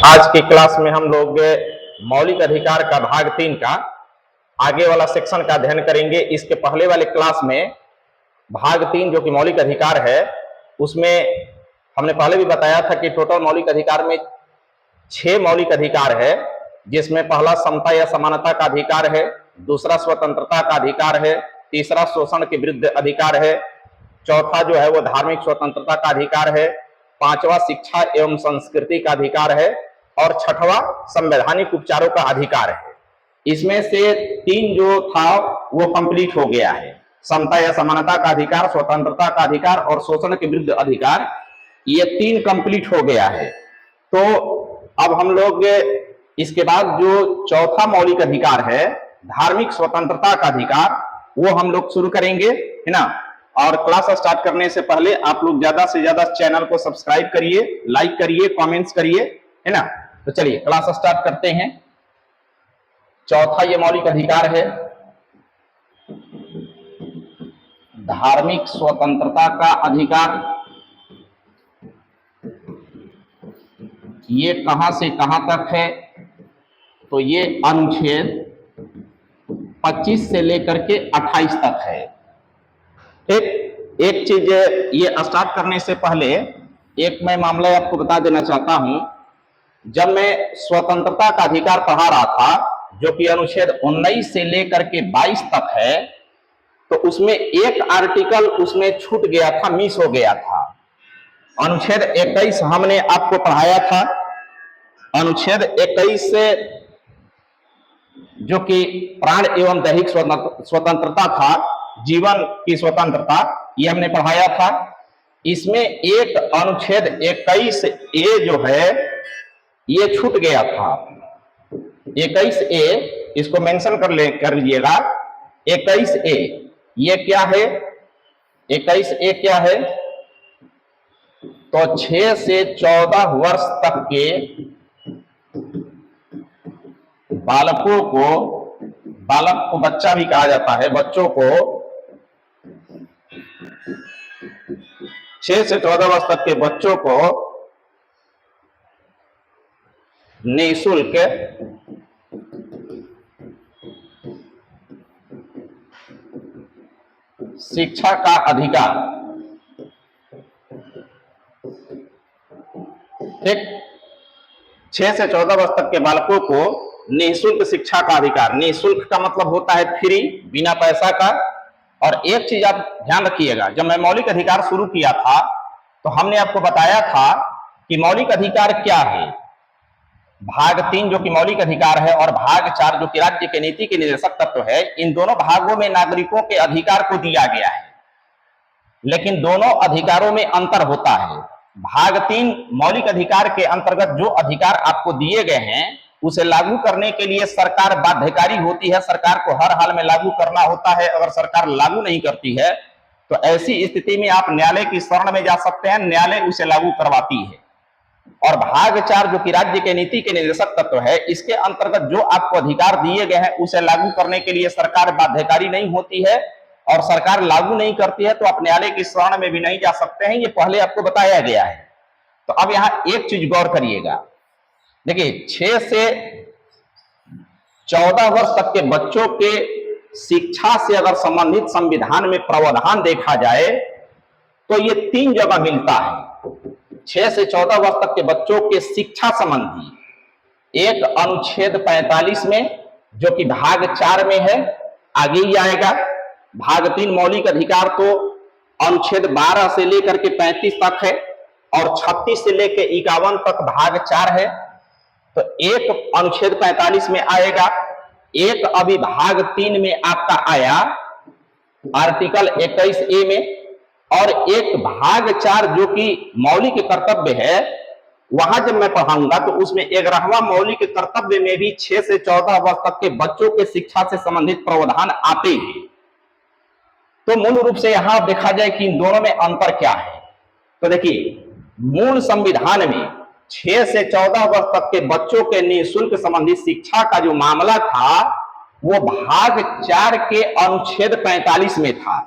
आज की क्लास में हम लोग मौलिक अधिकार का भाग 3 का आगे वाला सेक्शन का अध्ययन करेंगे। इसके पहले वाले क्लास में भाग 3 जो कि मौलिक अधिकार है, उसमें हमने पहले भी बताया था कि टोटल मौलिक अधिकार में 6 मौलिक अधिकार है, जिसमें पहला समता या समानता का अधिकार है, दूसरा स्वतंत्रता का अधिकार है, तीसरा शोषण के विरुद्ध अधिकार है, चौथा जो है वो धार्मिक स्वतंत्रता का अधिकार है, पांचवा शिक्षा एवं संस्कृति का अधिकार है और छठवां संवैधानिक उपचारों का अधिकार है। इसमें से 3 जो था वो कंप्लीट हो गया है, समता या समानता का अधिकार, स्वतंत्रता का अधिकार और शोषण के विरुद्ध अधिकार। ये 3 कंप्लीट हो गया है। तो अब हम लोग इसके बाद जो चौथा मौलिक अधिकार है, धार्मिक स्वतंत्रता का अधिकार, वो हम लोग शुरू करेंगे, है ना। और क्लास स्टार्ट करने से पहले आप लोग ज्यादा से ज्यादा चैनल को सब्सक्राइब करिए, लाइक करिए, कमेंट्स करिए, है ना। तो चलिए क्लास स्टार्ट करते हैं। चौथा ये मौलिक अधिकार है, धार्मिक स्वतंत्रता का अधिकार। ये कहां से कहां तक है? तो ये अनुच्छेद 25 से लेकर के 28 तक है। एक चीज ये स्टार्ट करने से पहले एक मैं मामला आपको बता देना चाहता हूं। जब मैं स्वतंत्रता का अधिकार पढ़ा रहा था, जो कि अनुच्छेद 19 से लेकर के 22 तक है, तो उसमें एक आर्टिकल उसमें छूट गया था, मिस हो गया था। अनुच्छेद 21 हमने आपको पढ़ाया था। अनुच्छेद 21 से जो कि प्राण एवं दैहिक स्वतंत्रता था, जीवन की स्वतंत्रता, ये हमने पढ़ाया था। इसमें एक अनुच्छेद 21A जो है ये छूट गया था। 21A इसको मेंशन कर लीजिएगा। 21A ये क्या है? 21A क्या है? तो 6 से 14 वर्ष तक के बालकों को, बालक को बच्चा भी कहा जाता है, बच्चों को 6 से 14 वर्ष तक के बच्चों को निःशुल्क शिक्षा का अधिकार। ठीक, 6 से 14 वर्ष तक के बालकों को निःशुल्क शिक्षा का अधिकार। निःशुल्क का मतलब होता है फ्री, बिना पैसा का। और एक चीज आप ध्यान रखिएगा, जब मैं मौलिक अधिकार शुरू किया था तो हमने आपको बताया था कि मौलिक अधिकार क्या है। भाग 3 जो कि मौलिक अधिकार है और भाग 4 जो कि राज्य के नीति के निर्देशक तत्व है, इन दोनों भागों में नागरिकों के अधिकार को दिया गया है, लेकिन दोनों अधिकारों में अंतर होता है। भाग 3 मौलिक अधिकार के अंतर्गत जो अधिकार आपको दिए गए हैं, उसे लागू करने के लिए सरकार बाध्यकारी होती है, सरकार को हर हाल में लागू करना होता है। अगर सरकार लागू नहीं करती है तो ऐसी स्थिति में आप न्यायालय की शरण में जा सकते हैं, न्यायालय उसे लागू करवाती है। और भाग 4 जो कि राज्य के नीति के निर्देशक तत्व है, इसके अंतर्गत जो आपको अधिकार दिए गए हैं उसे लागू करने के लिए सरकार बाध्यकारी नहीं होती है, और सरकार लागू नहीं करती है तो आप न्यायालय की शरण में भी नहीं जा सकते हैं। ये पहले आपको बताया गया है। तो अब यहां एक चीज गौर करिएगा, देखिए 6 से 14 वर्ष तक के बच्चों के शिक्षा से अगर संबंधित संविधान में प्रावधान देखा जाए तो ये 3 जगह मिलता है। 6 से 14 वर्ष तक के बच्चों के शिक्षा संबंधी एक अनुच्छेद 45 में जो कि भाग 4 में है, आगे ही आएगा। भाग 3 मौलिक अधिकार तो अनुच्छेद 12 से लेकर के 35 तक है और 36 से लेकर 51 तक भाग 4 है। तो एक अनुच्छेद 45 में आएगा, एक अभी भाग 3 में आपका आया आर्टिकल 21A में, और एक भाग 4 जो कि मौलिक कर्तव्य है, वहां जब मैं पढ़ाऊंगा तो उसमें 11वां मौलिक कर्तव्य में भी 6 से 14 वर्ष तक के बच्चों के शिक्षा से संबंधित प्रावधान आते हैं। तो मूल रूप से यहां देखा जाए कि इन दोनों में अंतर क्या है। तो देखिए, मूल संविधान में 6 से 14 वर्ष तक के बच्चों के निःशुल्क संबंधित शिक्षा का जो मामला था वो भाग 4 के अनुच्छेद 45 में था।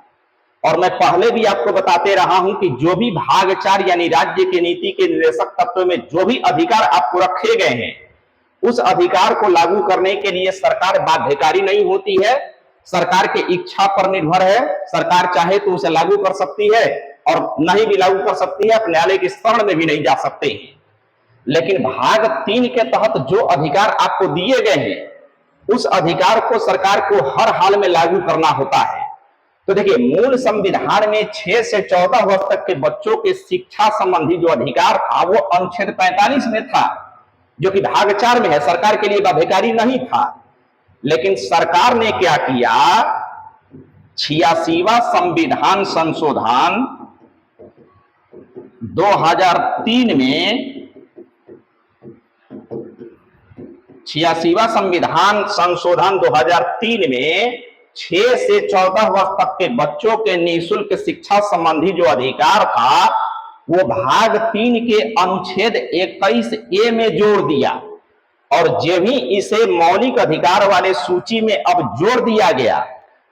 और मैं पहले भी आपको बताते रहा हूं कि जो भी भाग 4 यानी राज्य के नीति के निर्देशक तत्व में जो भी अधिकार आपको रखे गए हैं, उस अधिकार को लागू करने के लिए सरकार बाध्यकारी नहीं होती है। सरकार के इच्छा पर निर्भर है। सरकार चाहे तो उसे लागू कर सकती है और नहीं भी लागू कर सकती है, अपने न्यायालय की शरण में भी नहीं जा सकते हैं। लेकिन भाग 3 के तहत जो अधिकार आपको दिए गए हैं, उस अधिकार को सरकार को हर हाल में लागू करना होता है। तो देखिए, मूल संविधान में 6 से 14 वर्ष तक के बच्चों के शिक्षा संबंधी जो अधिकार था वो अनुच्छेद 45 में था, जो कि भाग 4 में है, सरकार के लिए बाध्यकारी नहीं था। लेकिन सरकार ने क्या किया, 86वां संविधान संशोधन 2003 में 86वां संविधान संशोधन 2003 में 6 से 14 वर्ष तक के बच्चों के निःशुल्क शिक्षा संबंधी जो अधिकार था वो भाग 3 के अनुच्छेद 21A में जोड़ दिया। और जब भी इसे मौलिक अधिकार वाले सूची में अब जोड़ दिया गया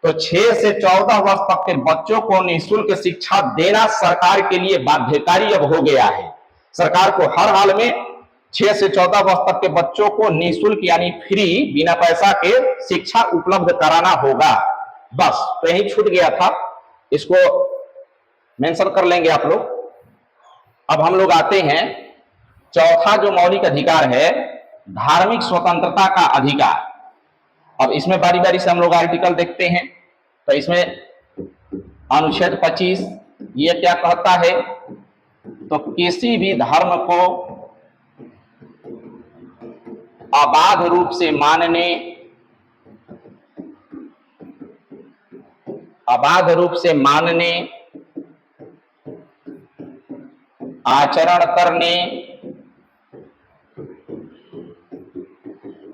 तो 6 से 14 वर्ष तक के बच्चों को निःशुल्क शिक्षा देना सरकार के लिए बाध्यकारी अब हो गया है। सरकार को हर हाल में 6 से 14 वर्ष तक के बच्चों को निःशुल्क यानी फ्री, बिना पैसा के शिक्षा उपलब्ध कराना होगा। बस तो यही छूट गया था, इसको मेंशन कर लेंगे आप लोग। अब हम लोग आते हैं चौथा जो मौलिक अधिकार है, धार्मिक स्वतंत्रता का अधिकार। अब इसमें बारी बारी से हम लोग आर्टिकल देखते हैं। तो इसमें अनुच्छेद 25 ये क्या कहता है, तो किसी भी धर्म को अबाध रूप से मानने, अबाध रूप से मानने, आचरण करने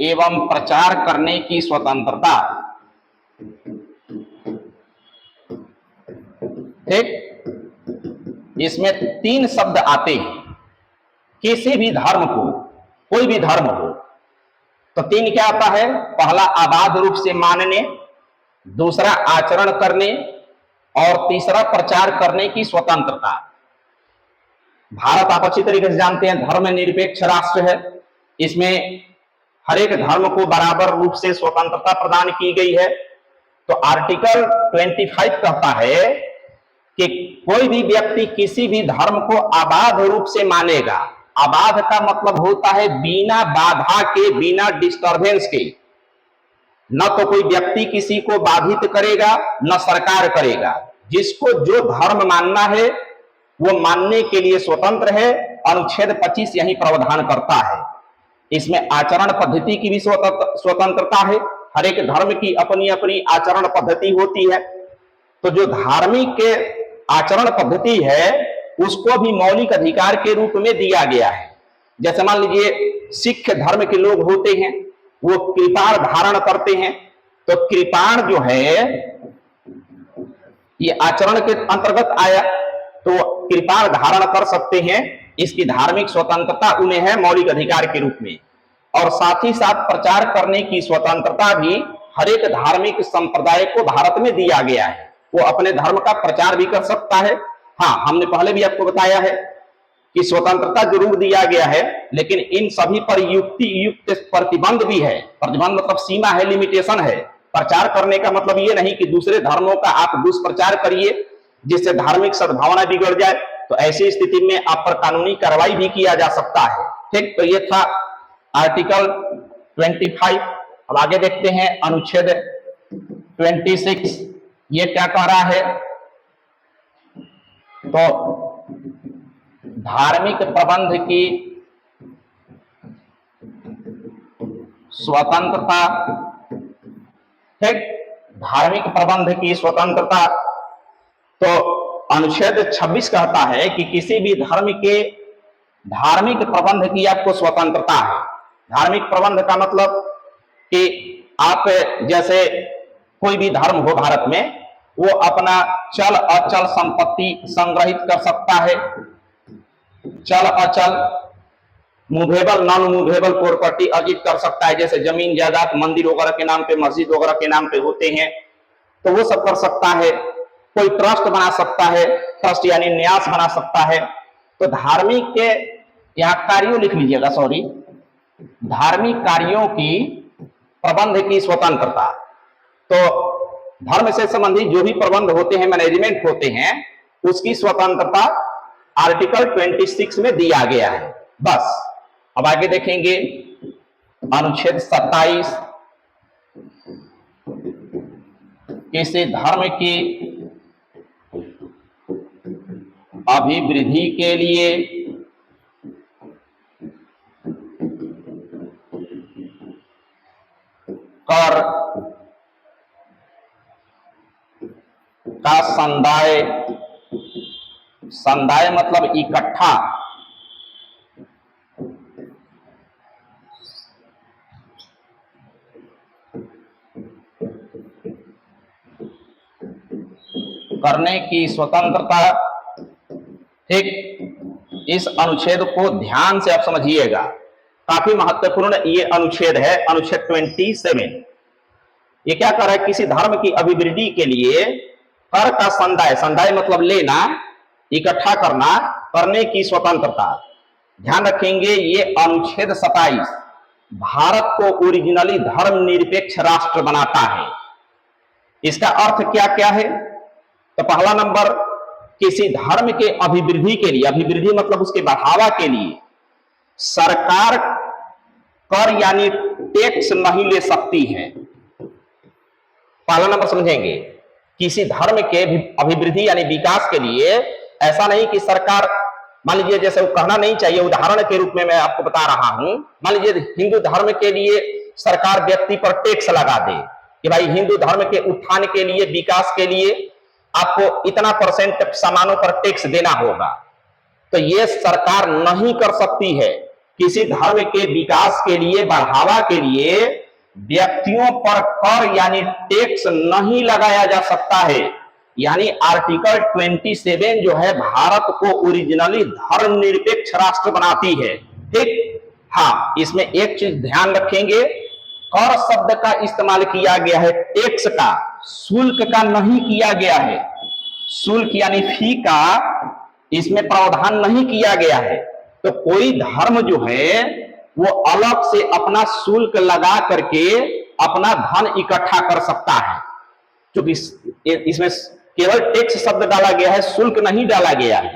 एवं प्रचार करने की स्वतंत्रता। ठीक, इसमें 3 शब्द आते हैं। किसी भी धर्म को, कोई भी धर्म हो, तो 3 क्या आता है, पहला अबाध रूप से मानने, दूसरा आचरण करने और तीसरा प्रचार करने की स्वतंत्रता। भारत आप अच्छी तरीके से जानते हैं धर्मनिरपेक्ष राष्ट्र है। इसमें हर एक धर्म को बराबर रूप से स्वतंत्रता प्रदान की गई है। तो आर्टिकल 25 कहता है कि कोई भी व्यक्ति किसी भी धर्म को अबाध रूप से मानेगा। अबाध का मतलब होता है बिना बाधा के, बिना डिस्टरबेंस के। न तो कोई व्यक्ति किसी को बाधित करेगा, न सरकार करेगा। जिसको जो धर्म मानना है वो मानने के लिए स्वतंत्र है। अनुच्छेद 25 यही प्रावधान करता है। इसमें आचरण पद्धति की भी स्वतंत्रता है। हर एक धर्म की अपनी अपनी आचरण पद्धति होती है। तो जो धार्मिक आचरण पद्धति है उसको भी मौलिक अधिकार के रूप में दिया गया है। जैसे मान लीजिए सिख धर्म के लोग होते हैं, वो कृपाण धारण करते हैं। तो कृपाण जो है ये आचरण के अंतर्गत आया, तो कृपाण धारण कर सकते हैं। इसकी धार्मिक स्वतंत्रता उन्हें है मौलिक अधिकार के रूप में। और साथ ही साथ प्रचार करने की स्वतंत्रता भी हर एक धार्मिक संप्रदाय को भारत में दिया गया है। वो अपने धर्म का प्रचार भी कर सकता है। हाँ, हमने पहले भी आपको बताया है कि स्वतंत्रता जरूर दिया गया है, लेकिन इन सभी पर युक्त प्रतिबंध भी है। प्रतिबंध मतलब सीमा है, लिमिटेशन है। प्रचार करने का मतलब ये नहीं कि दूसरे धर्मों का आप दुष्प्रचार करिए जिससे धार्मिक सद्भावना बिगड़ जाए। तो ऐसी स्थिति में आप पर कानूनी कार्रवाई भी किया जा सकता है। ठीक, तो ये था आर्टिकल 25। अब आगे देखते हैं अनुच्छेद 26 ये क्या कह रहा है। तो धार्मिक प्रबंध की स्वतंत्रता। ठीक, धार्मिक प्रबंध की स्वतंत्रता। तो अनुच्छेद 26 कहता है कि किसी भी धर्म के धार्मिक प्रबंध की आपको स्वतंत्रता है। धार्मिक प्रबंध का मतलब कि आप जैसे कोई भी धर्म हो भारत में, वो अपना चल अचल संपत्ति संग्रहित कर सकता है। चल अचल, मूवेबल नॉन मूवेबल प्रॉपर्टी अर्जित कर सकता है। जैसे जमीन जायदाद मंदिर वगैरह के नाम पे, मस्जिद वगैरह के नाम पे होते हैं, तो वो सब कर सकता है। कोई ट्रस्ट बना सकता है, ट्रस्ट यानी न्यास बना सकता है। तो धार्मिक के यहाँ कार्यों लिख लीजिएगा, सॉरी, धार्मिक कार्यों की प्रबंध की स्वतंत्रता। तो धर्म से संबंधित जो भी प्रबंध होते हैं, मैनेजमेंट होते हैं, उसकी स्वतंत्रता आर्टिकल 26 में दिया गया है। बस अब आगे देखेंगे अनुच्छेद 27, किसी धर्म की अभिवृद्धि के लिए कर का संदाय, संदाय मतलब इकट्ठा, करने की स्वतंत्रता। ठीक, इस अनुच्छेद को ध्यान से आप समझिएगा, काफी महत्वपूर्ण ये अनुच्छेद है, अनुच्छेद 27। ये क्या कर रहा है, किसी धर्म की अभिवृद्धि के लिए कर का संदाय, संदाय मतलब लेना, इकट्ठा करना, करने की स्वतंत्रता। ध्यान रखेंगे ये अनुच्छेद 27 भारत को ओरिजिनली धर्मनिरपेक्ष राष्ट्र बनाता है। इसका अर्थ क्या क्या है? तो पहला नंबर, किसी धर्म के अभिवृद्धि के लिए, अभिवृद्धि मतलब उसके बढ़ावा के लिए सरकार कर यानी टैक्स नहीं ले सकती है। पहला नंबर समझेंगे, किसी धर्म के अभिवृद्धि यानी विकास के लिए ऐसा नहीं कि सरकार, मान लीजिए जैसे वो कहना नहीं चाहिए, उदाहरण के रूप में मैं आपको बता रहा हूं, मान लीजिए हिंदू धर्म के लिए सरकार व्यक्ति पर टैक्स लगा दे कि भाई हिंदू धर्म के उत्थान के लिए, विकास के लिए आपको इतना % सामानों पर टैक्स देना होगा। तो ये सरकार नहीं कर सकती है। किसी धर्म के विकास के लिए, बढ़ावा के लिए व्यक्तियों पर कर यानी टैक्स नहीं लगाया जा सकता है। यानी आर्टिकल 27 जो है भारत को ओरिजिनली धर्मनिरपेक्ष राष्ट्र बनाती है। ठीक, हाँ, इसमें एक चीज ध्यान रखेंगे, कर शब्द का इस्तेमाल किया गया है, टैक्स का, शुल्क का नहीं किया गया है। शुल्क यानी फी का इसमें प्रावधान नहीं किया गया है। तो कोई धर्म जो है वो अलग से अपना शुल्क लगा करके अपना धन इकट्ठा कर सकता है, क्योंकि इसमें केवल टैक्स शब्द डाला गया है, शुल्क नहीं डाला गया है।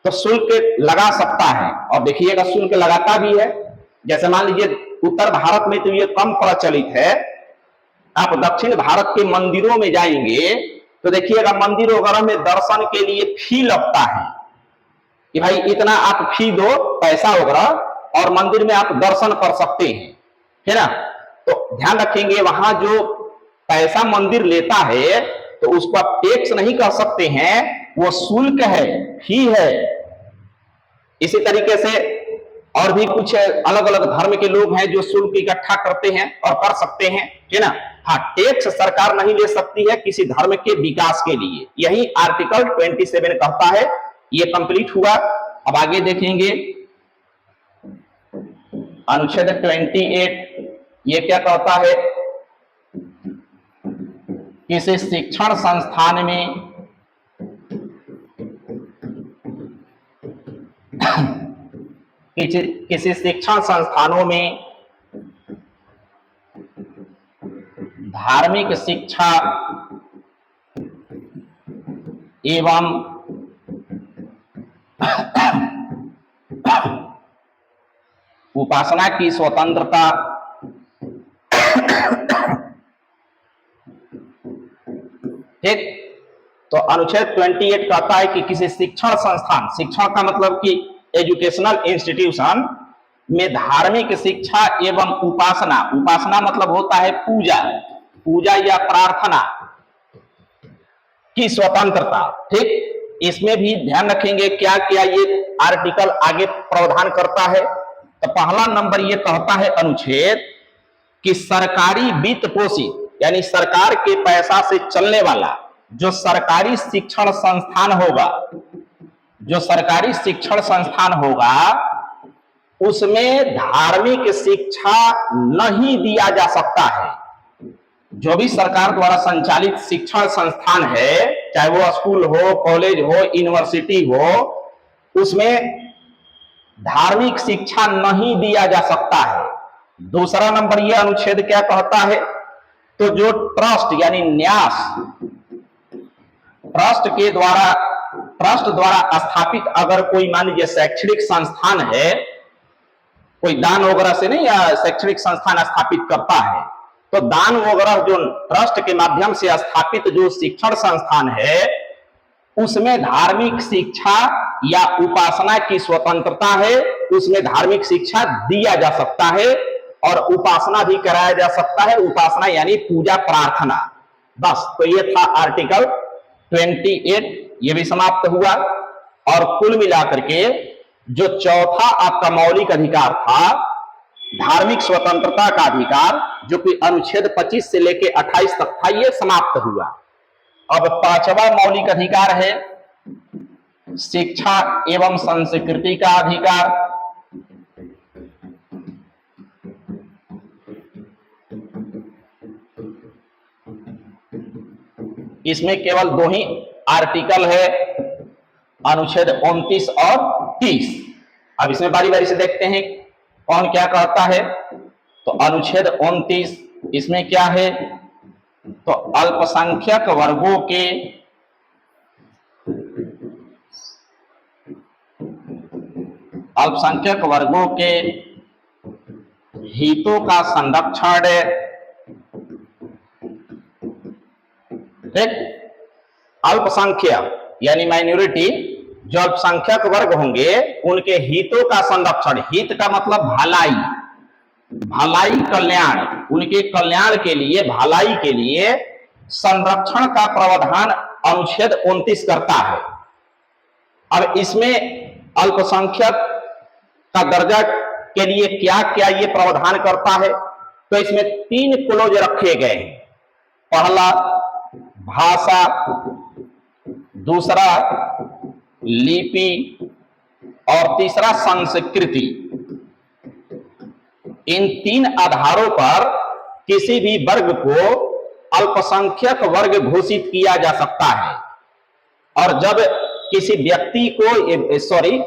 तो शुल्क लगा सकता है, और देखिएगा शुल्क लगाता भी है। जैसे मान लीजिए उत्तर भारत में तो ये कम प्रचलित है, आप दक्षिण भारत के मंदिरों में जाएंगे तो देखिएगा मंदिर वगैरह में दर्शन के लिए फी लगता है कि भाई इतना आप फी दो, पैसा वगैरह, और मंदिर में आप दर्शन कर सकते हैं, है ना। तो ध्यान रखेंगे वहां जो पैसा मंदिर लेता है तो उसको आप टैक्स नहीं कर सकते हैं, वो शुल्क है, फी है। इसी तरीके से और भी कुछ अलग अलग धर्म के लोग हैं जो शुल्क इकट्ठा करते हैं और कर सकते हैं, है ना। हाँ, टैक्स सरकार नहीं ले सकती है किसी धर्म के विकास के लिए, यही आर्टिकल 27 कहता है। ये कंप्लीट हुआ। अब आगे देखेंगे अनुच्छेद 28, ये क्या कहता है, किसी शिक्षण संस्थान में किसी शिक्षण संस्थानों में धार्मिक शिक्षा एवं उपासना की स्वतंत्रता ठीक। तो अनुच्छेद 28 कहता है कि किसी शिक्षण संस्थान, शिक्षण का मतलब कि एजुकेशनल इंस्टीट्यूशन में धार्मिक शिक्षा एवं उपासना, उपासना मतलब होता है पूजा, पूजा या प्रार्थना की स्वतंत्रता। ठीक, इसमें भी ध्यान रखेंगे क्या क्या ये आर्टिकल आगे प्रावधान करता है। तो पहला नंबर ये कहता है अनुच्छेद कि सरकारी वित्त पोषित यानी सरकार के पैसा से चलने वाला जो सरकारी शिक्षण संस्थान होगा, जो सरकारी शिक्षण संस्थान होगा उसमें धार्मिक शिक्षा नहीं दिया जा सकता है। जो भी सरकार द्वारा संचालित शिक्षण संस्थान है चाहे वो स्कूल हो, कॉलेज हो, यूनिवर्सिटी हो, उसमें धार्मिक शिक्षा नहीं दिया जा सकता है। दूसरा नंबर यह अनुच्छेद क्या कहता है, तो जो ट्रस्ट यानी न्यास ट्रस्ट द्वारा स्थापित अगर कोई मान लीजिए शैक्षणिक संस्थान है, कोई दान वगैरह से नहीं, या शैक्षणिक संस्थान स्थापित करता है, तो दान वगैरह जो ट्रस्ट के माध्यम से स्थापित जो शिक्षण संस्थान है, उसमें धार्मिक शिक्षा या उपासना की स्वतंत्रता है, उसमें धार्मिक शिक्षा दिया जा सकता है और उपासना भी कराया जा सकता है। उपासना यानी पूजा प्रार्थना। बस, तो ये था आर्टिकल 28, ये भी समाप्त हुआ। और कुल मिलाकर के जो चौथा आपका मौलिक अधिकार था, धार्मिक स्वतंत्रता का अधिकार, जो कि अनुच्छेद 25 से लेकर 28 तक था, ये समाप्त हुआ। अब पांचवा मौलिक अधिकार है शिक्षा एवं संस्कृति का अधिकार। इसमें केवल दो ही आर्टिकल है, अनुच्छेद 29 और 30। अब इसमें बारी बारी से देखते हैं कौन क्या कहता है। तो अनुच्छेद 29 इसमें क्या है, तो अल्पसंख्यक वर्गों के हितों का संरक्षण है। ठीक, अल्पसंख्यक यानी माइनॉरिटी, जो अल्पसंख्यक वर्ग होंगे उनके हितों का संरक्षण। हित का मतलब भलाई, भलाई कल्याण, उनके कल्याण के लिए, भलाई के लिए संरक्षण का प्रावधान अनुच्छेद 29 करता है। अब इसमें अल्पसंख्यक का दर्जा के लिए क्या क्या ये प्रावधान करता है, तो इसमें 3 क्लोज रखे गए हैं। पहला भाषा, दूसरा लिपि और तीसरा संस्कृति। इन 3 आधारों पर किसी भी वर्ग को अल्पसंख्यक वर्ग घोषित किया जा सकता है। और जब किसी व्यक्ति को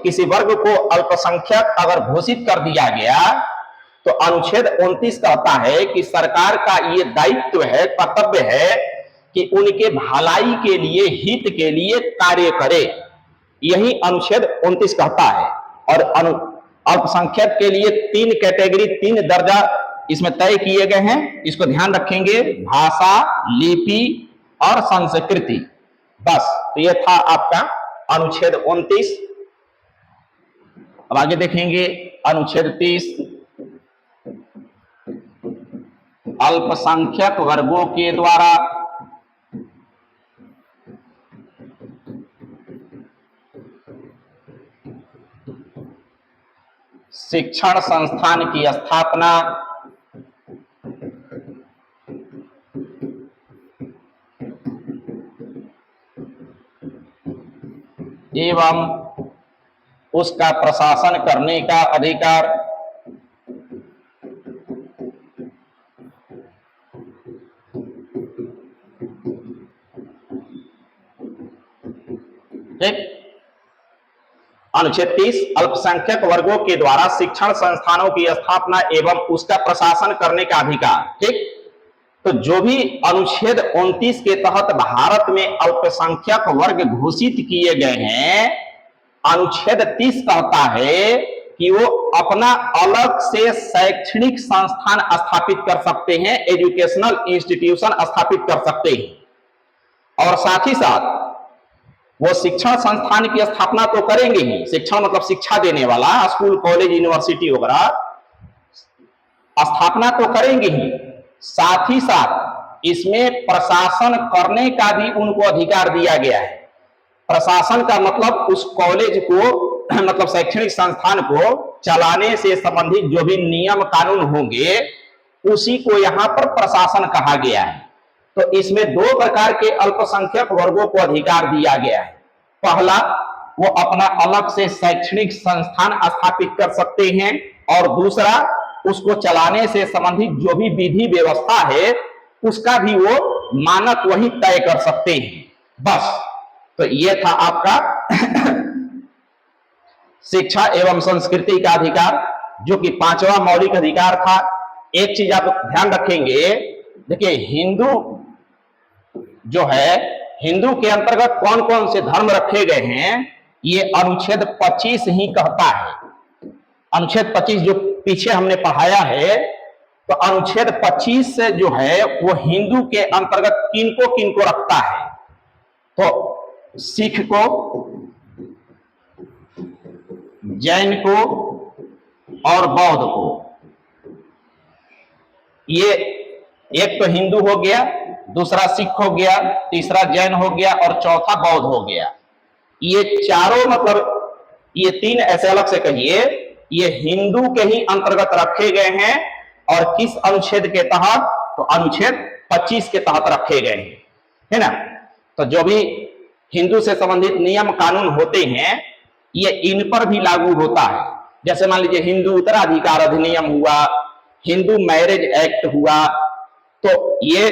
किसी वर्ग को अल्पसंख्यक अगर घोषित कर दिया गया, तो अनुच्छेद 29 कहता है कि सरकार का ये दायित्व है, कर्तव्य है कि उनके भलाई के लिए, हित के लिए कार्य करे। यही अनुच्छेद 29 कहता है। और अल्पसंख्यक के लिए 3 कैटेगरी, 3 दर्जा इसमें तय किए गए हैं। इसको ध्यान रखेंगे, भाषा, लिपि और संस्कृति। बस, तो ये था आपका अनुच्छेद 29। अब आगे देखेंगे अनुच्छेद 30, अल्पसंख्यक वर्गों के द्वारा शिक्षण संस्थान की स्थापना एवं उसका प्रशासन करने का अधिकार। ठीक, अनुच्छेद 30, अल्पसंख्यक वर्गों के द्वारा शिक्षण संस्थानों की स्थापना एवं उसका प्रशासन करने का अधिकार। ठीक, तो जो भी अनुच्छेद 29 के तहत भारत में अल्पसंख्यक वर्ग घोषित किए गए हैं, अनुच्छेद 30 कहता है कि वो अपना अलग से शैक्षणिक संस्थान स्थापित कर सकते हैं, एजुकेशनल इंस्टीट्यूशन स्थापित कर सकते हैं। और साथ ही साथ वो शिक्षण संस्थान की स्थापना तो करेंगे ही, शिक्षण मतलब शिक्षा देने वाला, स्कूल, कॉलेज, यूनिवर्सिटी वगैरह स्थापना तो करेंगे ही, साथ ही साथ इसमें प्रशासन करने का भी उनको अधिकार दिया गया है। प्रशासन का मतलब उस कॉलेज को मतलब शैक्षणिक संस्थान को चलाने से संबंधित जो भी नियम कानून होंगे, उसी को यहां पर प्रशासन कहा गया है। तो इसमें 2 प्रकार के अल्पसंख्यक वर्गों को अधिकार दिया गया है। पहला, वो अपना अलग से शैक्षणिक संस्थान स्थापित कर सकते हैं, और दूसरा, उसको चलाने से संबंधित जो भी विधि व्यवस्था है उसका भी वो मानक वही तय कर सकते हैं। बस, तो ये था आपका शिक्षा एवं संस्कृति का अधिकार, जो कि पांचवा मौलिक अधिकार था। एक चीज आप ध्यान रखेंगे, देखिए हिंदू जो है, हिंदू के अंतर्गत कौन कौन से धर्म रखे गए हैं, ये अनुच्छेद 25 ही कहता है। अनुच्छेद 25 जो पीछे हमने पढ़ाया है, तो अनुच्छेद 25 से जो है वो हिंदू के अंतर्गत किनको किनको रखता है, तो सिख को, जैन को और बौद्ध को। ये एक तो हिंदू हो गया, दूसरा सिख हो गया, तीसरा जैन हो गया और चौथा बौद्ध हो गया। ये चारों मतलब ये तीन ऐसे अलग से कहिए, ये हिंदू के ही अंतर्गत रखे गए हैं। और किस अनुच्छेद के तहत, तो अनुच्छेद 25 के तहत रखे गए हैं, है ना। तो जो भी हिंदू से संबंधित नियम कानून होते हैं, ये इन पर भी लागू होता है। जैसे मान लीजिए हिंदू उत्तराधिकार अधिनियम हुआ, हिंदू मैरिज एक्ट हुआ, तो ये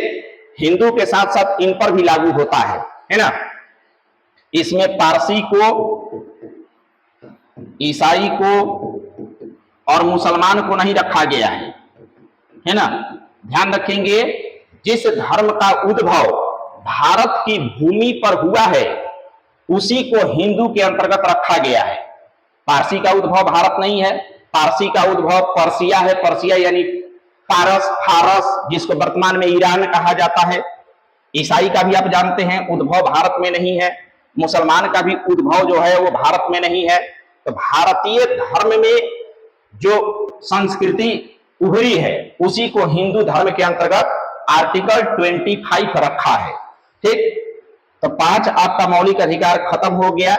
हिंदू के साथ साथ इन पर भी लागू होता है ना। इसमें पारसी को, ईसाई को और मुसलमान को नहीं रखा गया है ना। ध्यान रखेंगे, जिस धर्म का उद्भव भारत की भूमि पर हुआ है, उसी को हिंदू के अंतर्गत रखा गया है। पारसी का उद्भव भारत नहीं है, पारसी का उद्भव पर्सिया है। पर्सिया यानी पारस, फारस, जिसको वर्तमान में ईरान कहा जाता है। ईसाई का भी आप जानते हैं उद्भव भारत में नहीं है, मुसलमान का भी उद्भव जो है वो भारत में नहीं है। तो भारतीय धर्म में जो संस्कृति उभरी है, उसी को हिंदू धर्म के अंतर्गत आर्टिकल 25 रखा है। ठीक, तो 5 आपका मौलिक अधिकार खत्म हो गया।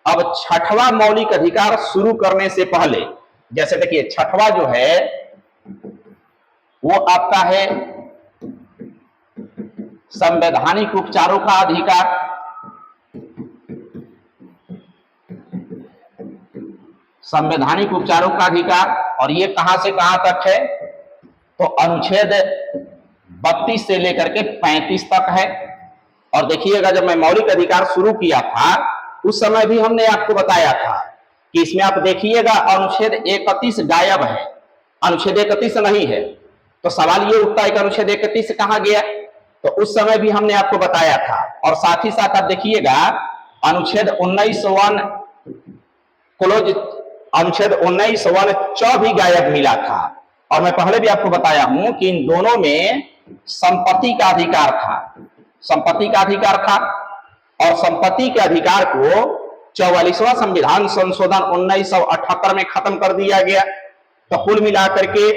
अब छठवां मौलिक अधिकार शुरू करने से पहले, जैसे देखिए छठवां जो है वो आपका है संवैधानिक उपचारों का अधिकार। संवैधानिक उपचारों का अधिकार, और ये कहां से कहां तक है, तो अनुच्छेद 32 से लेकर के 35 तक है। और देखिएगा, जब मैं मौलिक अधिकार शुरू किया था उस समय भी हमने आपको बताया था कि इसमें आप देखिएगा अनुच्छेद 31 गायब है, अनुच्छेद 31 नहीं है। तो सवाल ये उठता है कि अनुच्छेद 31 कहां गया, तो उस समय भी हमने आपको बताया था। और साथ ही साथ आप देखिएगा अनुच्छेद 19(1) क्लोज, अनुच्छेद 19(1) च भी गायब मिला था। और मैं पहले भी आपको बताया हूं कि इन दोनों में संपत्ति का अधिकार था, संपत्ति का अधिकार था। और संपत्ति के अधिकार को 44वां संविधान संशोधन 1978 में खत्म कर दिया गया। तो कुल मिलाकर के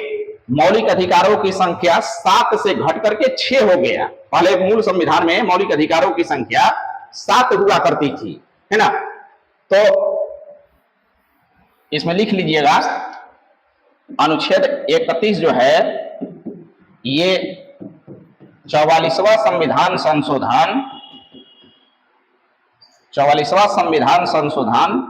मौलिक अधिकारों की संख्या 7 से घट करके 6 हो गया। पहले मूल संविधान में मौलिक अधिकारों की संख्या 7 हुआ करती थी, है ना। तो इसमें लिख लीजिएगा, अनुच्छेद 31 जो है ये 44वां संविधान संशोधन, 44वां संविधान संशोधन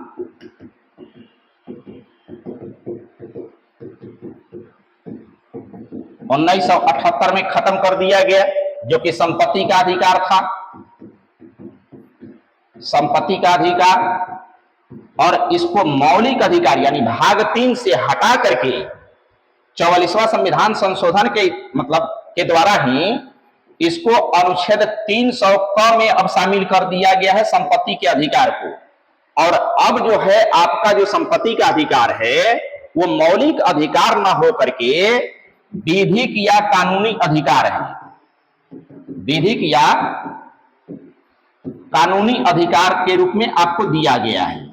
1978 में खत्म कर दिया गया, जो कि संपत्ति का अधिकार था, संपत्ति का अधिकार। और इसको मौलिक अधिकार यानी भाग 3 से हटा करके 44वां संविधान संशोधन के मतलब के द्वारा ही इसको अनुच्छेद 300 क में अब शामिल कर दिया गया है, संपत्ति के अधिकार को। और अब जो है आपका जो संपत्ति का अधिकार है वो मौलिक अधिकार न हो करके विधिक या कानूनी अधिकार है, विधिक या कानूनी अधिकार के रूप में आपको दिया गया है।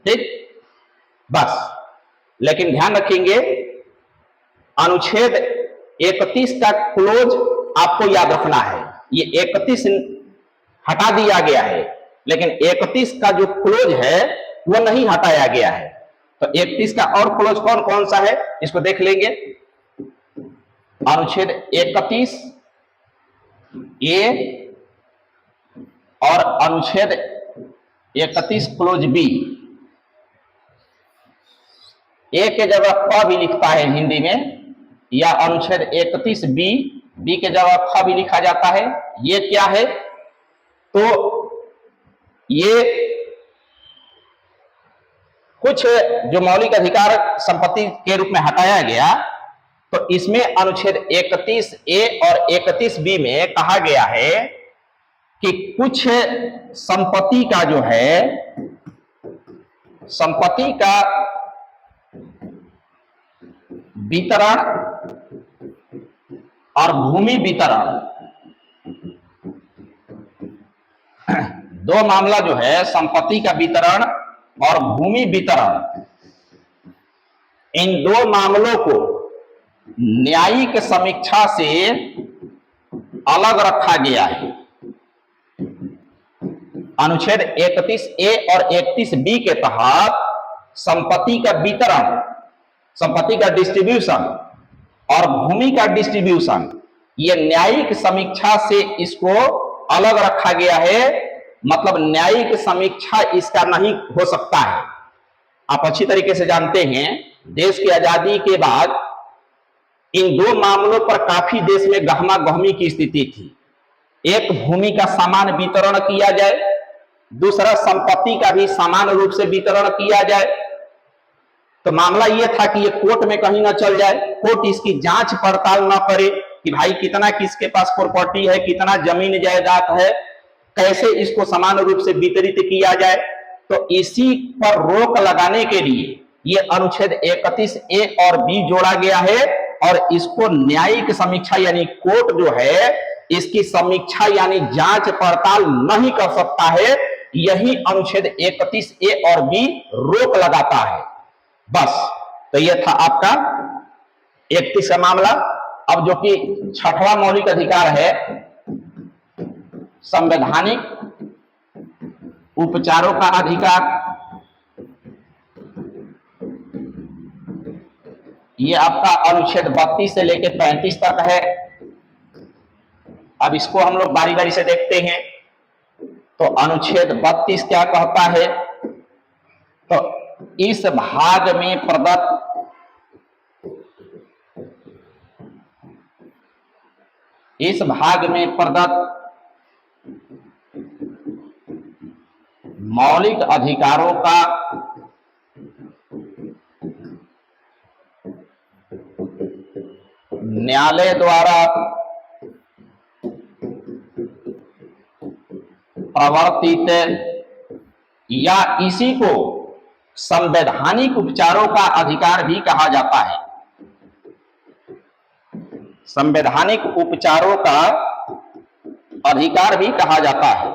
ठीक, बस। लेकिन ध्यान रखेंगे, अनुच्छेद 31 का क्लोज आपको याद रखना है। ये 31 हटा दिया गया है, लेकिन 31 का जो क्लोज है वो नहीं हटाया गया है। तो 31 का और क्लोज कौन कौन सा है इसको देख लेंगे। अनुच्छेद 31 ए और अनुच्छेद 31 क्लोज बी। ए के जगह क भी लिखता है हिंदी में, या अनुच्छेद 31 बी, बी के जगह ख भी लिखा जाता है। ये क्या है, तो ये कुछ जो मौलिक अधिकार संपत्ति के रूप में हटाया गया, तो इसमें अनुच्छेद 31A और 31B में कहा गया है कि कुछ संपत्ति का जो है, संपत्ति का वितरण और भूमि वितरण, दो मामला जो है संपत्ति का वितरण और भूमि वितरण, इन दो मामलों को न्यायिक समीक्षा से अलग रखा गया है। अनुच्छेद 31A और 31B के तहत संपत्ति का वितरण, संपत्ति का डिस्ट्रीब्यूशन और भूमि का डिस्ट्रीब्यूशन, ये न्यायिक समीक्षा से इसको अलग रखा गया है। मतलब न्यायिक समीक्षा इसका नहीं हो सकता है। आप अच्छी तरीके से जानते हैं, देश की आजादी के बाद इन दो मामलों पर काफी देश में गहमा गहमी की स्थिति थी। एक, भूमि का समान वितरण किया जाए, दूसरा संपत्ति का भी समान रूप से वितरण किया जाए। तो मामला यह था कि ये कोर्ट में कहीं ना चल जाए, कोर्ट इसकी जांच पड़ताल ना करे कि भाई कितना किसके पास प्रॉपर्टी है, कितना जमीन जायदाद है, कैसे इसको समान रूप से वितरित किया जाए। तो इसी पर रोक लगाने के लिए ये अनुच्छेद 31A और B जोड़ा गया है और इसको न्यायिक समीक्षा यानी कोर्ट जो है इसकी समीक्षा यानी जांच पड़ताल नहीं कर सकता है। यही अनुच्छेद 31A और B रोक लगाता है। बस, तो यह था आपका 31 का मामला। अब जो कि 6वां मौलिक अधिकार है, संवैधानिक उपचारों का अधिकार, ये आपका अनुच्छेद 32 से लेकर 35 तक है। अब इसको हम लोग बारी बारी से देखते हैं। तो अनुच्छेद 32 क्या कहता है? तो इस भाग में प्रदत्त मौलिक अधिकारों का न्यायालय द्वारा प्रवर्तित या इसी को संवैधानिक उपचारों का अधिकार भी कहा जाता है। संवैधानिक उपचारों का अधिकार भी कहा जाता है।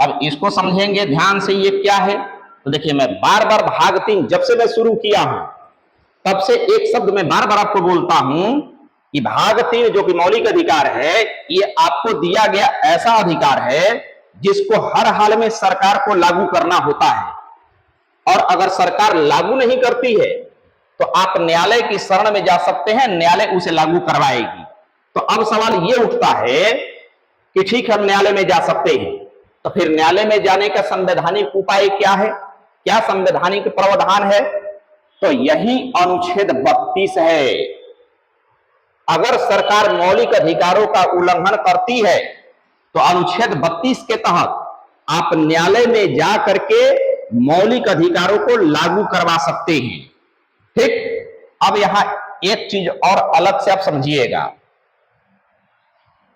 अब इसको समझेंगे ध्यान से, ये क्या है? तो देखिए, मैं बार बार भाग 3 जब से मैं शुरू किया हूं तब से एक शब्द मैं बार बार आपको बोलता हूं कि भाग 3 जो कि मौलिक अधिकार है, ये आपको दिया गया ऐसा अधिकार है जिसको हर हाल में सरकार को लागू करना होता है। और अगर सरकार लागू नहीं करती है तो आप न्यायालय की शरण में जा सकते हैं, न्यायालय उसे लागू करवाएगी। तो अब सवाल ये उठता है कि ठीक है, हम न्यायालय में जा सकते हैं, तो फिर न्यायालय में जाने का संवैधानिक उपाय क्या है? क्या संवैधानिक प्रावधान है? तो यही अनुच्छेद 32 है। अगर सरकार मौलिक अधिकारों का उल्लंघन करती है तो अनुच्छेद 32 के तहत आप न्यायालय में जा करके मौलिक अधिकारों को लागू करवा सकते हैं। ठीक, अब यहां एक चीज और अलग से आप समझिएगा।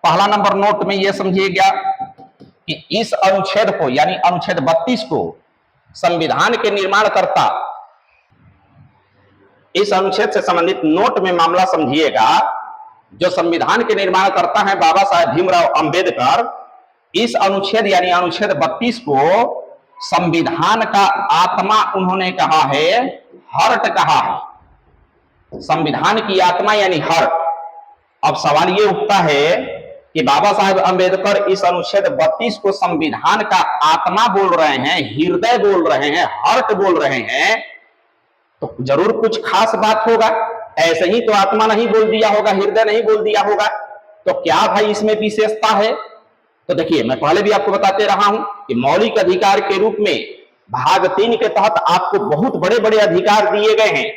पहला नंबर नोट में यह समझिएगा कि इस अनुच्छेद को यानी अनुच्छेद 32 को संविधान के निर्माणकर्ता, इस अनुच्छेद से संबंधित नोट में मामला समझिएगा। जो संविधान के निर्माणकर्ता हैं बाबा साहेब भीमराव अंबेडकर, इस अनुच्छेद यानी अनुच्छेद 32 को संविधान का आत्मा उन्होंने कहा है, हार्ट कहा है। संविधान की आत्मा यानी हार्ट। अब सवाल ये उठता है कि बाबा साहेब अंबेडकर इस अनुच्छेद 32 को संविधान का आत्मा बोल रहे हैं, हृदय बोल रहे हैं, हार्ट बोल रहे हैं, तो जरूर कुछ खास बात होगा। ऐसे ही तो आत्मा नहीं बोल दिया होगा, हृदय नहीं बोल दिया होगा। तो क्या भाई इसमें विशेषता है? तो देखिए, मैं पहले भी आपको बताते रहा हूं कि मौलिक अधिकार के रूप में भाग 3 के तहत आपको बहुत बड़े बड़े अधिकार दिए गए हैं।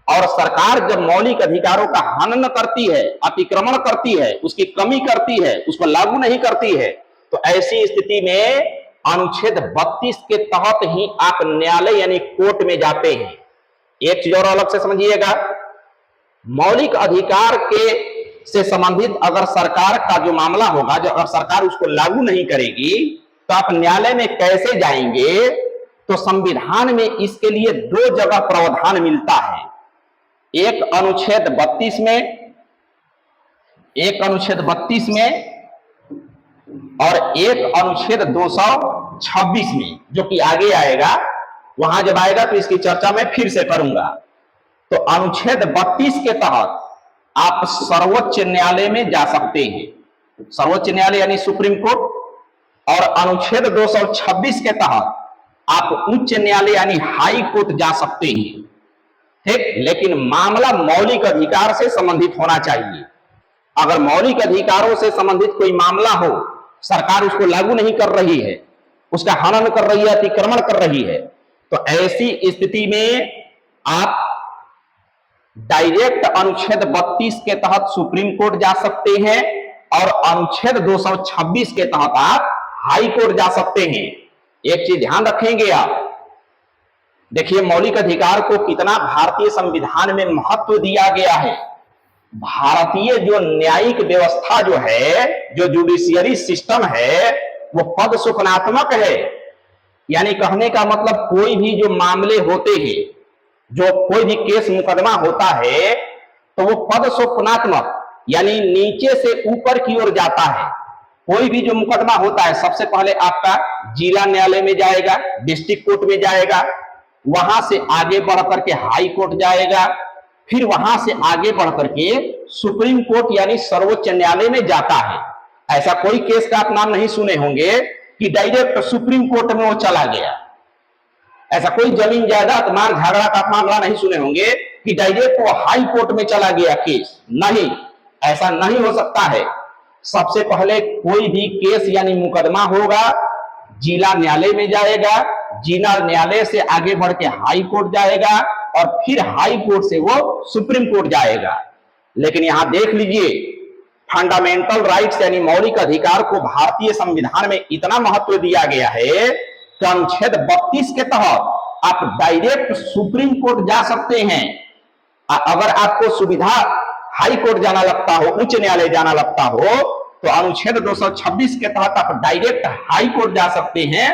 और सरकार जब मौलिक अधिकारों का हनन करती है, अतिक्रमण करती है, उसकी कमी करती है, उसको लागू नहीं करती है, तो ऐसी स्थिति में अनुच्छेद 32 के तहत ही आप न्यायालय यानी कोर्ट में जाते हैं। एक चीज और अलग से समझिएगा, मौलिक अधिकार के से संबंधित अगर सरकार का जो मामला होगा, जो अगर सरकार उसको लागू नहीं करेगी तो आप न्यायालय में कैसे जाएंगे? तो संविधान में इसके लिए दो जगह प्रावधान मिलता है, एक अनुच्छेद 32 में और एक अनुच्छेद 226 में, जो कि आगे आएगा। वहां जब आएगा तो इसकी चर्चा मैं फिर से करूंगा। तो अनुच्छेद 32 के तहत आप सर्वोच्च न्यायालय में जा सकते हैं, सर्वोच्च न्यायालय यानी सुप्रीम कोर्ट, और अनुच्छेद 226 के तहत आप उच्च न्यायालय यानी हाई कोर्ट जा सकते हैं। ठीक, लेकिन मामला मौलिक अधिकार से संबंधित होना चाहिए। अगर मौलिक अधिकारों से संबंधित कोई मामला हो, सरकार उसको लागू नहीं कर रही है, उसका हनन कर रही है, अतिक्रमण कर रही है, तो ऐसी स्थिति में आप डायरेक्ट अनुच्छेद 32 के तहत सुप्रीम कोर्ट जा सकते हैं और अनुच्छेद 226 के तहत आप हाई कोर्ट जा सकते हैं। एक चीज ध्यान रखेंगे आप, देखिए मौलिक अधिकार को कितना भारतीय संविधान में महत्व दिया गया है। भारतीय जो न्यायिक व्यवस्था जो है, जो जुडिशियरी सिस्टम है, वो पद सुखनात्मक है। यानी कहने का मतलब कोई भी जो मामले होते हैं, जो कोई भी केस मुकदमा होता है, तो वो पद सुखनात्मक यानी नीचे से ऊपर की ओर जाता है। कोई भी जो मुकदमा होता है, सबसे पहले आपका जिला न्यायालय में जाएगा, डिस्ट्रिक्ट कोर्ट में जाएगा, वहां से आगे बढ़ करके हाई कोर्ट जाएगा, फिर वहां से आगे बढ़ करके सुप्रीम कोर्ट यानी सर्वोच्च न्यायालय में जाता है। ऐसा कोई केस का आप नाम नहीं सुने होंगे कि डायरेक्ट सुप्रीम कोर्ट में वो चला गया। ऐसा कोई जमीन जायदाद मार झगड़ा का मामला नहीं सुने होंगे कि डायरेक्ट वो हाई कोर्ट में चला गया केस। नहीं, ऐसा नहीं हो सकता है। सबसे पहले कोई भी केस यानी मुकदमा होगा, जिला न्यायालय में जाएगा, जिला न्यायालय से आगे बढ़ के हाई कोर्ट जाएगा और फिर हाई कोर्ट से वो सुप्रीम कोर्ट जाएगा। लेकिन यहां देख लीजिए, फंडामेंटल राइट्स यानी मौलिक अधिकार को भारतीय संविधान में इतना महत्व दिया गया है कि अनुच्छेद 32 के तहत आप डायरेक्ट सुप्रीम कोर्ट जा सकते हैं। अगर आपको सुविधा हाई कोर्ट जाना लगता हो, उच्च न्यायालय जाना लगता हो, तो अनुच्छेद 226 के तहत आप डायरेक्ट हाई कोर्ट जा सकते हैं।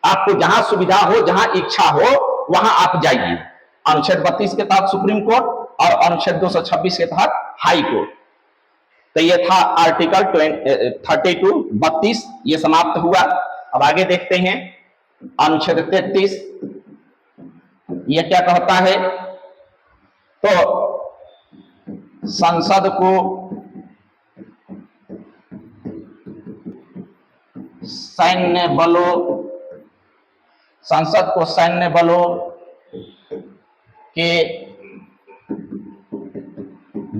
आपको जहां सुविधा हो, जहां इच्छा हो, वहां आप जाइए। अनुच्छेद 32 के तहत सुप्रीम कोर्ट और अनुच्छेद 226 के तहत हाई कोर्ट। तो ये था आर्टिकल 32 ये समाप्त हुआ। अब आगे देखते हैं अनुच्छेद 33 ये क्या कहता है। तो संसद को सैन्य बलों के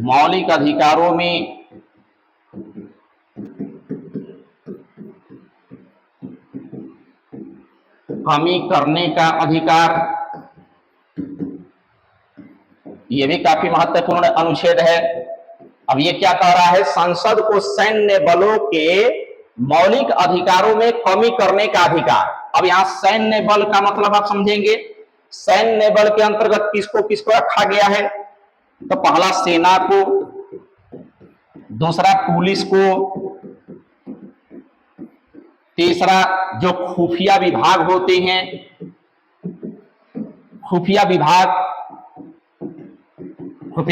मौलिक अधिकारों में कमी करने का अधिकार, यह भी काफी महत्वपूर्ण अनुच्छेद है। अब ये क्या कह रहा है, संसद को सैन्य बलों के मौलिक अधिकारों में कमी करने का अधिकार। अब यहां सैन्य बल का मतलब आप समझेंगे, सैन्य बल के अंतर्गत किसको किसको रखा गया है। तो पहला सेना को, दूसरा पुलिस को, तीसरा जो खुफिया विभाग होते हैं, खुफिया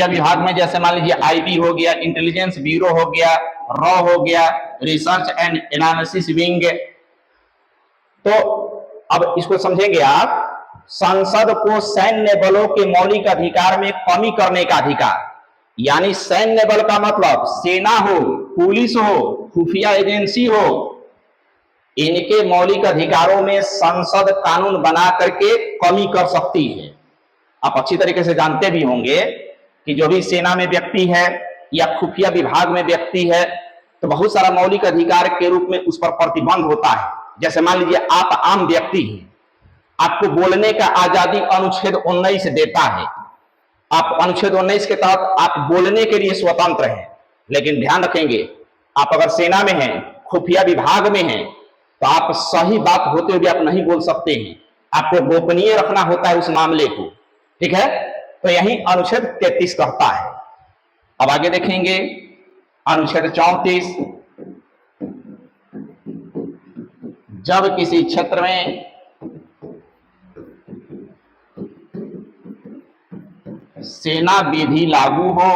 विभाग में जैसे मान लीजिए आईबी हो गया, इंटेलिजेंस ब्यूरो हो गया, रॉ हो गया, रिसर्च एंड एनालिसिस विंग। तो अब इसको समझेंगे आप, संसद को सैन्य बलों के मौलिक अधिकार में कमी करने का अधिकार। यानी सैन्य बल का मतलब सेना हो, पुलिस हो, खुफिया एजेंसी हो, इनके मौलिक अधिकारों में संसद कानून बना करके कमी कर सकती है। आप अच्छी तरीके से जानते भी होंगे कि जो भी सेना में व्यक्ति है या खुफिया विभाग में व्यक्ति है, तो बहुत सारा मौलिक अधिकार के रूप में उस पर प्रतिबंध होता है। जैसे मान लीजिए आप आम व्यक्ति हैं, आपको बोलने का आजादी अनुच्छेद 19 देता है। आप अनुच्छेद 19 के तहत आप बोलने के लिए स्वतंत्र हैं। लेकिन ध्यान रखेंगे, आप अगर सेना में हैं, खुफिया विभाग में हैं, तो आप सही बात होते हुए आप नहीं बोल सकते हैं, आपको गोपनीय रखना होता है उस मामले को, ठीक है। तो यही अनुच्छेद 33 कहता है। अब आगे देखेंगे अनुच्छेद 34। जब किसी क्षेत्र में सेना विधि लागू हो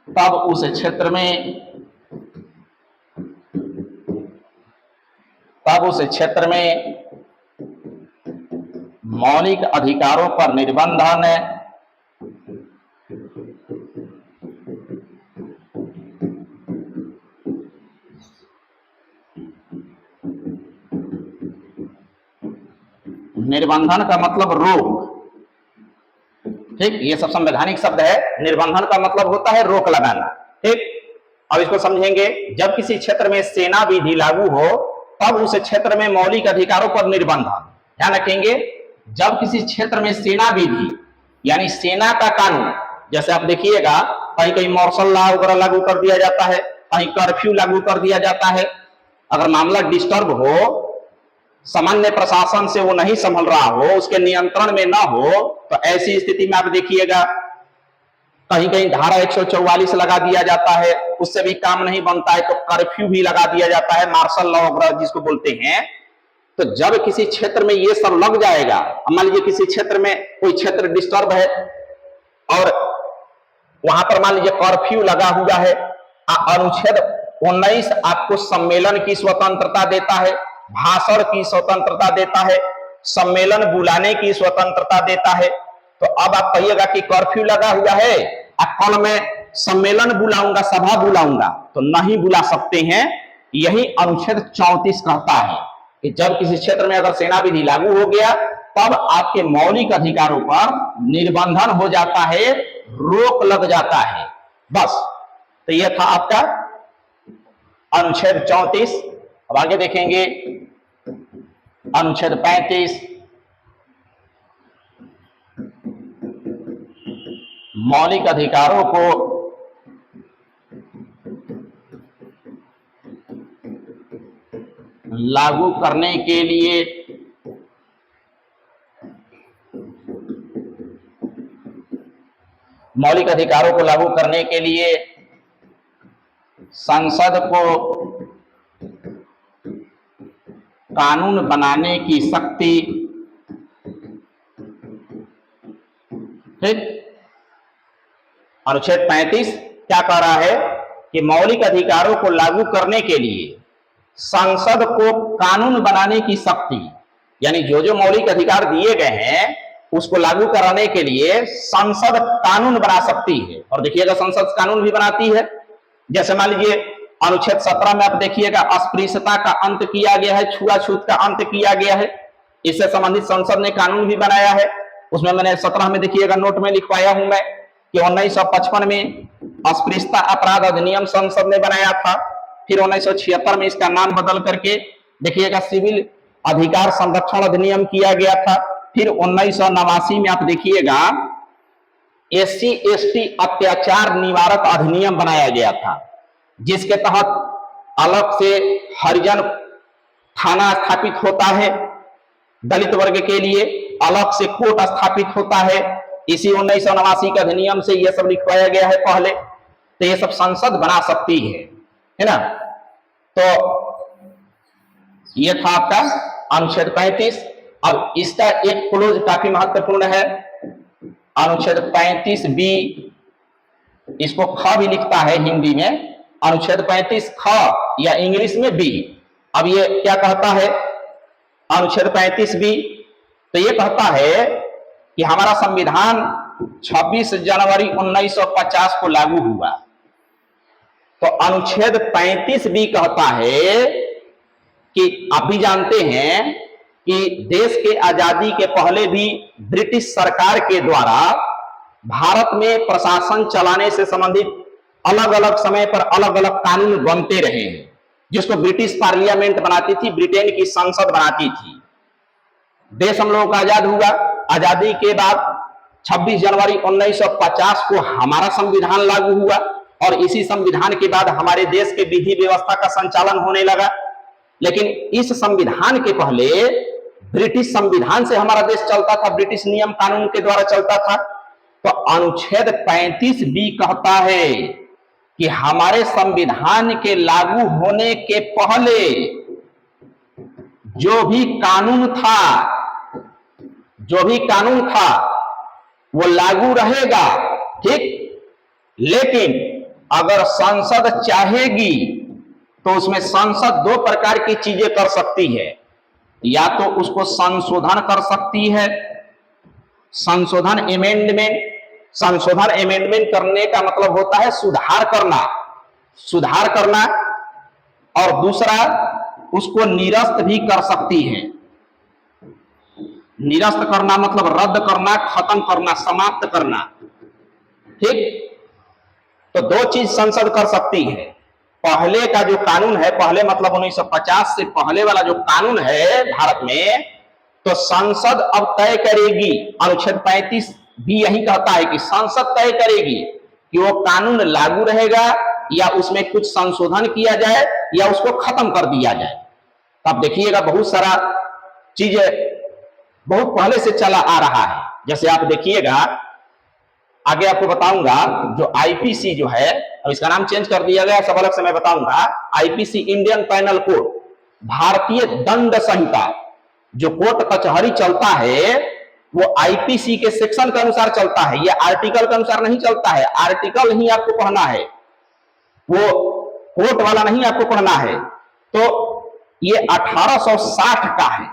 तब उस क्षेत्र में मौलिक अधिकारों पर निर्बंधन निर्बंधन का मतलब रोक, ठीक, ये सब संवैधानिक शब्द है। निर्बंधन का मतलब होता है रोक लगाना, ठीक। अब इसको समझेंगे। जब किसी क्षेत्र में सेना विधि लागू हो तब उस क्षेत्र में मौलिक अधिकारों पर निर्बंधन। ध्यान रखेंगे, जब किसी क्षेत्र में सेना विधि यानी सेना का कानून, जैसे आप देखिएगा कहीं कहीं मार्शल लॉ वगैरह लागू कर दिया जाता है, कहीं कर्फ्यू लागू कर दिया जाता है। अगर मामला डिस्टर्ब हो, सामान्य प्रशासन से वो नहीं संभल रहा हो, उसके नियंत्रण में ना हो, तो ऐसी स्थिति में आप देखिएगा कहीं कहीं धारा 144 लगा दिया जाता है, उससे भी काम नहीं बनता है तो कर्फ्यू भी लगा दिया जाता है, मार्शल लॉ वगैरह जिसको बोलते हैं। तो जब किसी क्षेत्र में ये सब लग जाएगा, मान लीजिए किसी क्षेत्र में कोई क्षेत्र डिस्टर्ब है और वहां पर मान लीजिए कर्फ्यू लगा हुआ है, अनुच्छेद 19 आपको सम्मेलन की स्वतंत्रता देता है, भाषण की स्वतंत्रता देता है, सम्मेलन बुलाने की स्वतंत्रता देता है। तो अब आप कहिएगा कि कर्फ्यू लगा हुआ है, अब कल मैं सम्मेलन बुलाऊंगा, सभा बुलाऊंगा, तो नहीं बुला सकते हैं। यही अनुच्छेद 34 कहता है कि जब किसी क्षेत्र में अगर सेना विधि लागू हो गया तब आपके मौलिक अधिकारों पर निर्बंधन हो जाता है, रोक लग जाता है, बस। तो यह था आपका अनुच्छेद 34। अब आगे देखेंगे अनुच्छेद 35। मौलिक अधिकारों को लागू करने के लिए संसद को कानून बनाने की शक्ति, ठीक। अनुच्छेद 35 क्या कह रहा है कि मौलिक अधिकारों को लागू करने के लिए संसद को कानून बनाने की शक्ति, यानी जो जो मौलिक अधिकार दिए गए हैं उसको लागू कराने के लिए संसद कानून बना सकती है। और देखिएगा संसद कानून भी बनाती है। जैसे मान लीजिए अनुच्छेद 17 में आप देखिएगा अस्पृश्यता का अंत किया गया है, छुआछूत का अंत किया गया है, इससे संबंधित संसद ने कानून भी बनाया है। उसमें मैंने 17 में देखिएगा नोट में लिखवाया हूं मैं कि 1955 में अस्पृश्यता अपराध अधिनियम संसद ने बनाया था, फिर 1976 में इसका नाम बदल करके देखिएगा सिविल अधिकार संरक्षण अधिनियम किया गया था, फिर 1989 में आप देखिएगा SC ST अत्याचार निवारक अधिनियम बनाया गया था, जिसके तहत अलग से हरिजन थाना स्थापित होता है, दलित वर्ग के लिए अलग से कोर्ट स्थापित होता है। इसी 1989 के अधिनियम से यह सब लिखवाया गया है पहले। तो ये सब संसद बना सकती है ना। तो यह था आपका अनुच्छेद 35। अब इसका एक क्लोज काफी महत्वपूर्ण है, अनुच्छेद 35B, इसको ख भी लिखता है हिंदी में, अनुच्छेद 35 ख या इंग्लिश में बी। अब ये क्या कहता है अनुच्छेद 35B? तो ये कहता है कि हमारा संविधान 26 जनवरी 1950 को लागू हुआ। तो अनुच्छेद 35B कहता है कि आप भी जानते हैं कि देश के आजादी के पहले भी ब्रिटिश सरकार के द्वारा भारत में प्रशासन चलाने से संबंधित अलग अलग समय पर अलग अलग कानून बनते रहे हैं, जिसको ब्रिटिश पार्लियामेंट बनाती थी, ब्रिटेन की संसद बनाती थी। देश हम लोगों का आजाद हुआ, आजादी के बाद 26 जनवरी 1950 को हमारा संविधान लागू हुआ और इसी संविधान के बाद हमारे देश के विधि व्यवस्था का संचालन होने लगा। लेकिन इस संविधान के पहले ब्रिटिश संविधान से हमारा देश चलता था, ब्रिटिश नियम कानून के द्वारा चलता था। तो अनुच्छेद 35B कहता है कि हमारे संविधान के लागू होने के पहले जो भी कानून था वो लागू रहेगा, ठीक। लेकिन अगर संसद चाहेगी तो उसमें संसद दो प्रकार की चीजें कर सकती है, या तो उसको संशोधन कर सकती है, संशोधन अमेंडमेंट करने का मतलब होता है सुधार करना, और दूसरा उसको निरस्त भी कर सकती है। निरस्त करना मतलब रद्द करना, खत्म करना, समाप्त करना, ठीक। तो दो चीज संसद कर सकती है। पहले का जो कानून है, पहले मतलब 1950 से पहले वाला जो कानून है भारत में, तो संसद अब तय करेगी। अनुच्छेद 35 भी यही कहता है कि संसद तय करेगी कि वो कानून लागू रहेगा या उसमें कुछ संशोधन किया जाए या उसको खत्म कर दिया जाए। अब देखिएगा बहुत सारा चीजें बहुत पहले से चला आ रहा है। जैसे आप देखिएगा, आगे आपको बताऊंगा, जो आईपीसी जो है, अब इसका नाम चेंज कर दिया गया, सब अलग से मैं बताऊंगा। आईपीसी इंडियन पैनल कोड, भारतीय दंड संहिता, जो कोर्ट कचहरी चलता है वो आईपीसी के सेक्शन के अनुसार चलता है, ये आर्टिकल के अनुसार नहीं चलता है। आर्टिकल ही आपको पढ़ना है, वो कोर्ट वाला नहीं आपको पढ़ना है। तो ये 1860 का है,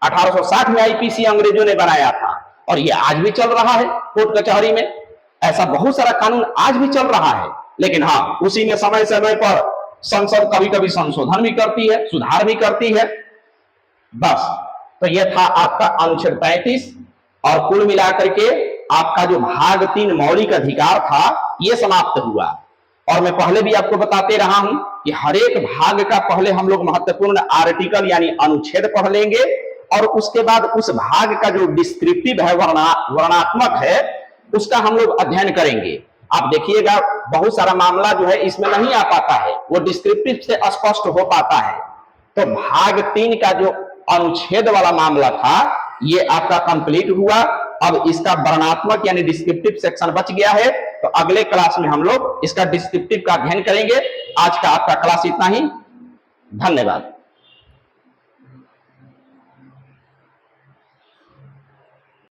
1860 में आईपीसी अंग्रेजों ने बनाया था और ये आज भी चल रहा है कोर्ट कचहरी में। ऐसा बहुत सारा कानून आज भी चल रहा है, लेकिन हाँ, उसी में समय समय पर संसद कभी कभी संशोधन भी करती है, सुधार भी करती है। बस, तो यह था आपका अनुच्छेद 35, और कुल मिलाकर के आपका जो भाग 3 मौलिक अधिकार था यह समाप्त हुआ। और मैं पहले भी आपको बताते रहा हूं कि हर एक भाग का पहले हम लोग महत्वपूर्ण आर्टिकल यानी अनुच्छेद पढ़ लेंगे, और उसके बाद उस भाग का जो डिस्क्रिप्टिव है, वर्णनात्मक है, उसका हम लोग अध्ययन करेंगे। आप देखिएगा बहुत सारा मामला जो है इसमें नहीं आ पाता है, वो डिस्क्रिप्टिव से स्पष्ट हो पाता है। तो भाग 3 का जो अनुच्छेद वाला मामला था ये आपका कंप्लीट हुआ। अब इसका वर्णनात्मक यानी डिस्क्रिप्टिव सेक्शन बच गया है, तो अगले क्लास में हम लोग इसका डिस्क्रिप्टिव का अध्ययन करेंगे। आज का आपका क्लास इतना ही, धन्यवाद।